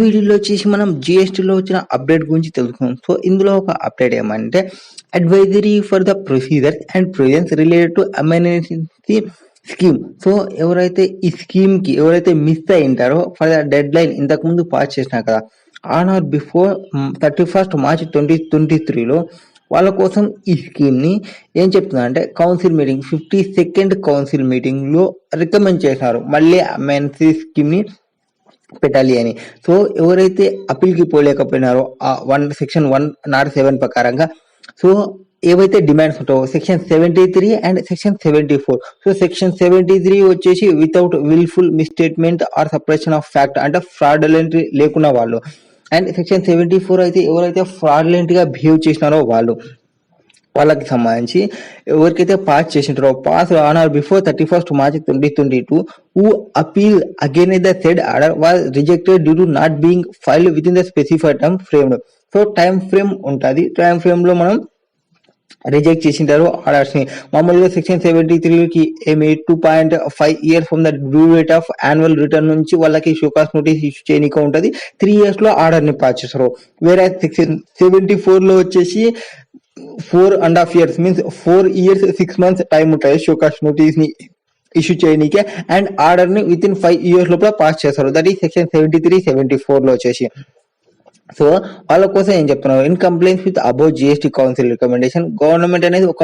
వీడియోలో వచ్చేసి మనం జిఎస్టీలో వచ్చిన అప్డేట్ గురించి తెలుసుకుందాం. సో ఇందులో ఒక అప్డేట్ ఏమంటే advisory for the procedures and provisions related to amenity scheme. So ఎవరైతే ఈ స్కీమ్ కి ఎవరైతే మిస్ అయి ఉంటారో ఫర్ ద డెడ్ లైన్ ఇంతకు ముందు పాస్ చేసినా కదా on or before 31st March 2023లో వాళ్ళ కోసం ఈ స్కీమ్ ని ఏం చెప్తున్నా అంటే council meeting 52nd council meeting లో రికమెండ్ చేశారు మళ్ళీ అమెనిటీ స్కీమ్ ని పెట్టాలి అని. సో ఎవరైతే అప్పీల్ కి పోలేకపోయినారో ఆ సెక్షన్ 107 ప్రకారంగా సో ఏవైతే డిమాండ్స్ ఉంటాయో section 73 and section 74. So section 73 వచ్చేసి without wilful misstatement or suppression of fact అంటే ఫ్రాడులెంట్ లేకున్న వాళ్ళు, అండ్ సెక్షన్ 74 అయితే ఎవరైతే ఫ్రాడులెంట్ గా బిహేవ్ చేసినారో వాళ్ళకి సంబంధించి ఎవరికైతే పాస్ చేసింటారో pass on or before 31st March 2022 who appeal against the said order was rejected due to not being filed within the specified time frame. So time frame ఉంటుంది, time frame లో మనం reject చేసింటారు orders ని. మామూలుగా section 73కి ఏమి 2.5 years from the due date of annual return నుంచి వాళ్ళకి show cause notice issue చేయడానికి ఉంటుంది. 3 years లో ఆర్డర్ ని పాస్ చేస్తారు. వేరే సెక్షన్ 74 లో వచ్చేసి 4.5 years means 4 years 6 months time ఉంటుంది షోకాస్ నోటీస్ ని ఇష్యూ చేయనీకే, అండ్ ఆర్డర్ ని విత్ ఇన్ 5 years లోపల పాస్ చేస్తారు. దట్ ఈ సెక్షన్ 73, 74 లో వచ్చేసి. సో వాళ్ళ కోసం ఏం చెప్తున్నారు, in complains with above GST council recommendation government అనేది ఒక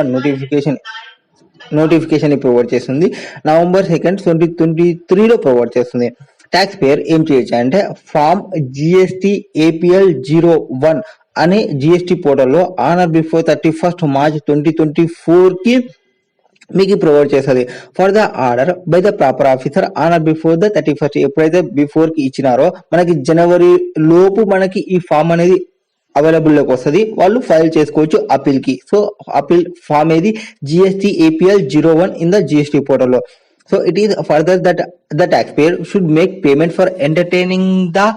నోటిఫికేషన్ ప్రొవైడ్ చేస్తుంది. November 2nd 2023లో ప్రొవైడ్ చేస్తుంది. ట్యాక్స్ పేయర్ ఏం చేయొచ్చు అంటే ఫామ్ జిఎస్టీ APL 01 అనే జిఎస్టీ పోర్టల్లో on or before 31st March 2024 కి మీకు ప్రొవైడ్ చేస్తుంది. For the order by the proper officer on or before the 31st, ఎప్పుడైతే బిఫోర్ కి ఇచ్చినారో మనకి జనవరి లోపు మనకి ఈ ఫామ్ అనేది అవైలబుల్ లోకి వస్తుంది, వాళ్ళు ఫైల్ చేసుకోవచ్చు అపీల్ కి. సో అపీల్ ఫామ్ ఏది GST APL 01 in the GST పోర్టల్లో. So it is further that the tax payer should make payment for entertaining the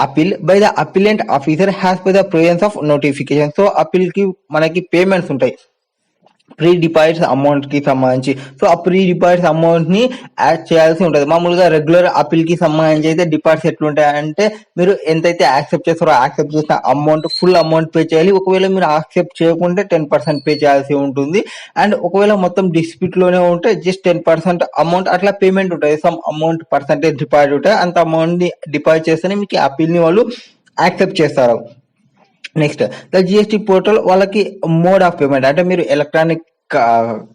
appeal by the appellant officer has by the provisions of notification. So appeal కి మనకి payments ఉంటాయి pre deposits amount కి సంబంధించి. So ఆ pre deposits amount ని add చేయాల్సి ఉంటుంది. మామూలుగా రెగ్యులర్ అపీల్ కి సంబంధించి అయితే డిపాజిట్స్ ఎట్లుంటాయి అంటే మీరు ఎంతైతే యాక్సెప్ట్ చేస్తారో యాక్సెప్ట్ చేసిన అమౌంట్ ఫుల్ అమౌంట్ పే చేయాలి. ఒకవేళ మీరు యాక్సెప్ట్ చేయకుంటే 10% పే చేయాల్సి ఉంటుంది. అండ్ ఒకవేళ మొత్తం డిస్ప్యూట్ లోనే ఉంటే జస్ట్ 10% అమౌంట్ అట్లా పేమెంట్ ఉంటుంది. సమ్ అమౌంట్ పర్సంటేజ్ డిపాజిట్ ఉంటుంది, అంత అమౌంట్ ని డిపాజిట్ చేస్తేనే మీకు అపీల్ ని వాళ్ళు యాక్సెప్ట్ చేస్తారు. నెక్స్ట్ ద జిఎస్టీ పోర్టల్ వాళ్ళకి మోడ్ ఆఫ్ పేమెంట్ అంటే మీరు electronic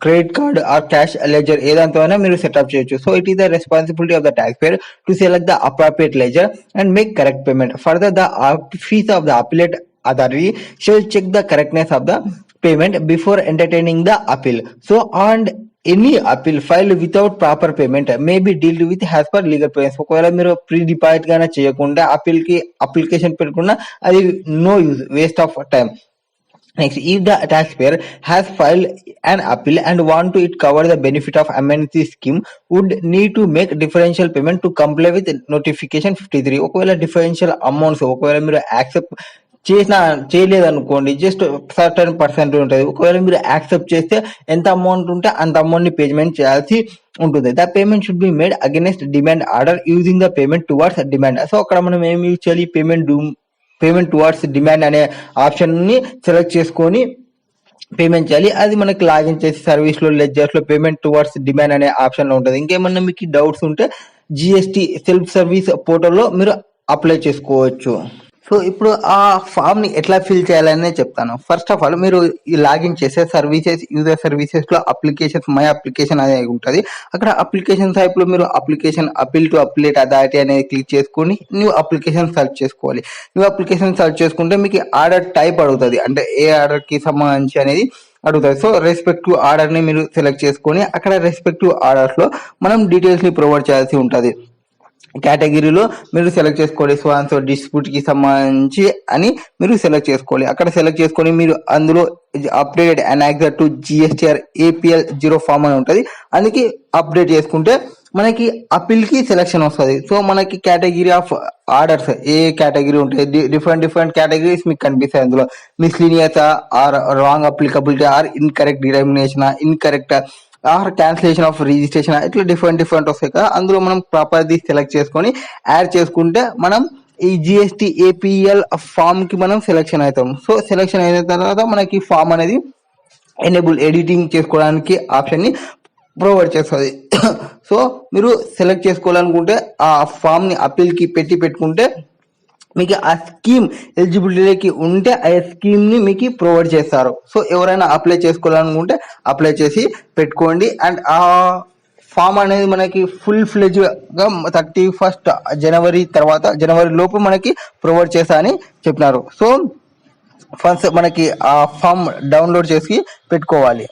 credit card or cash ledger ఏదంతో అయినా మీరు సెటప్ చేయొచ్చు. So it is the responsibility of the tax payer to select the appropriate ledger and make correct payment. Further the office of the appellate authority shall check the correctness of the payment before entertaining the appeal. So and any appeal filed without proper payment may be dealt with has per legal procedures. ఒకవేళ మీరు pre deposit గానే చేయకుండా appeal కి application పెట్టుకున్నా అది no use, waste of time. Next, if the taxpayer has filed an appeal and want to it cover the benefit of amenity scheme, would need to make differential payment to comply with notification 53. ఒకవేళ differential amounts ఒకవేళ మీరు accept చేయలేదు అనుకోండి just certain percent ఉంటుంది. ఒకవేళ మీరు accept చేస్తే ఎంత అమౌంట్ ఉంటే అంత అమౌంట్ ని పేమెంట్ చేయాల్సి ఉంటుంది. The payment should be made against demand order using the payment towards demand. So అక్కడ మనం ఏమి యూజ్ చేయాలి, పేమెంట్ టువర్డ్స్ డిమాండ్ అనే ఆప్షన్ ని సెలెక్ట్ చేసుకొని పేమెంట్ చేయాలి. అది మనకి లాగిన్ చేసి సర్వీస్ లో లెడ్జర్స్ లో పేమెంట్ టువర్డ్స్ డిమాండ్ అనే ఆప్షన్ లో ఉంటుంది. ఇంకేమన్నా మీకు డౌట్స్ ఉంటే జిఎస్టీ సెల్ఫ్ సర్వీస్ పోర్టల్లో మీరు అప్లై చేసుకోవచ్చు. సో ఇప్పుడు ఆ ఫామ్ ని ఎట్లా ఫిల్ చేయాలనే చెప్తాను. ఫస్ట్ ఆఫ్ ఆల్ మీరు ఈ లాగిన్ చేసే సర్వీసెస్ యూజర్ సర్వీసెస్ లో అప్లికేషన్స్ మై అప్లికేషన్ అనేది ఉంటుంది. అక్కడ అప్లికేషన్ టైప్ లో మీరు application appeal to appellate authority అనేది క్లిక్ చేసుకొని న్యూ అప్లికేషన్ సెర్చ్ చేసుకోవాలి. న్యూ అప్లికేషన్ సెర్చ్ చేసుకుంటే మీకు ఆర్డర్ టైప్ అడుగుతుంది, అంటే ఏ ఆర్డర్ కి సంబంధించి అనేది అడుగుతుంది. సో రెస్పెక్టివ్ ఆర్డర్ ని మీరు సెలెక్ట్ చేసుకొని అక్కడ రెస్పెక్టివ్ ఆర్డర్స్ లో మనం డీటెయిల్స్ ని ప్రొవైడ్ చేయాల్సి ఉంటుంది. కేటగిరీలో మీరు సెలెక్ట్ చేసుకోవాలి. సో డిస్ప్యూట్ కి సంబంధించి అని మీరు సెలెక్ట్ చేసుకోవాలి. అక్కడ సెలెక్ట్ చేసుకొని మీరు అందులో updated annexure to GSTR APL 0 form అని ఉంటుంది, అందుకే అప్డేట్ చేసుకుంటే మనకి అపీల్ కి సెలెక్షన్ వస్తుంది. సో మనకి కేటగిరీ ఆఫ్ ఆర్డర్స్ ఏ కేటగిరీ ఉంటాయి, డిఫరెంట్ కేటగిరీస్ మీకు కనిపిస్తాయి. అందులో miscellaneous or wrong applicability or incorrect determination incorrect or cancellation of registration ఇట్లా డిఫరెంట్ వస్తాయి కదా. అందులో మనం ప్రాపర్ది సెలెక్ట్ చేసుకొని యాడ్ చేసుకుంటే మనం ఈ జిఎస్టి ఏపీఎల్ ఫామ్ కి మనం సెలెక్షన్ అవుతాం. సో సెలెక్షన్ అయిన తర్వాత మనకి ఫామ్ అనేది ఎనేబుల్ ఎడిటింగ్ చేసుకోవడానికి ఆప్షన్ ని ప్రొవైడ్ చేస్తుంది. సో మీరు సెలెక్ట్ చేసుకోవాలనుకుంటే ఆ ఫామ్ ని అప్పీల్ కి పెట్టుకుంటే మీకు ఆ స్కీమ్ ఎలిజిబిలిటీకి ఉంటే ఆ స్కీమ్ ని మీకు ప్రొవైడ్ చేస్తారు. సో ఎవరైనా అప్లై చేసుకోవాలనుకుంటే అప్లై చేసి పెట్టుకోండి. అండ్ ఆ ఫామ్ అనేది మనకి ఫుల్ ఫ్లెజ్ గా 31 జనవరి తర్వాత జనవరి లోపు మనకి ప్రొవైడ్ చేస్తా అని చెప్పినారు. సో ఫస్ట్ మనకి ఆ ఫామ్ డౌన్లోడ్ చేసి పెట్టుకోవాలి.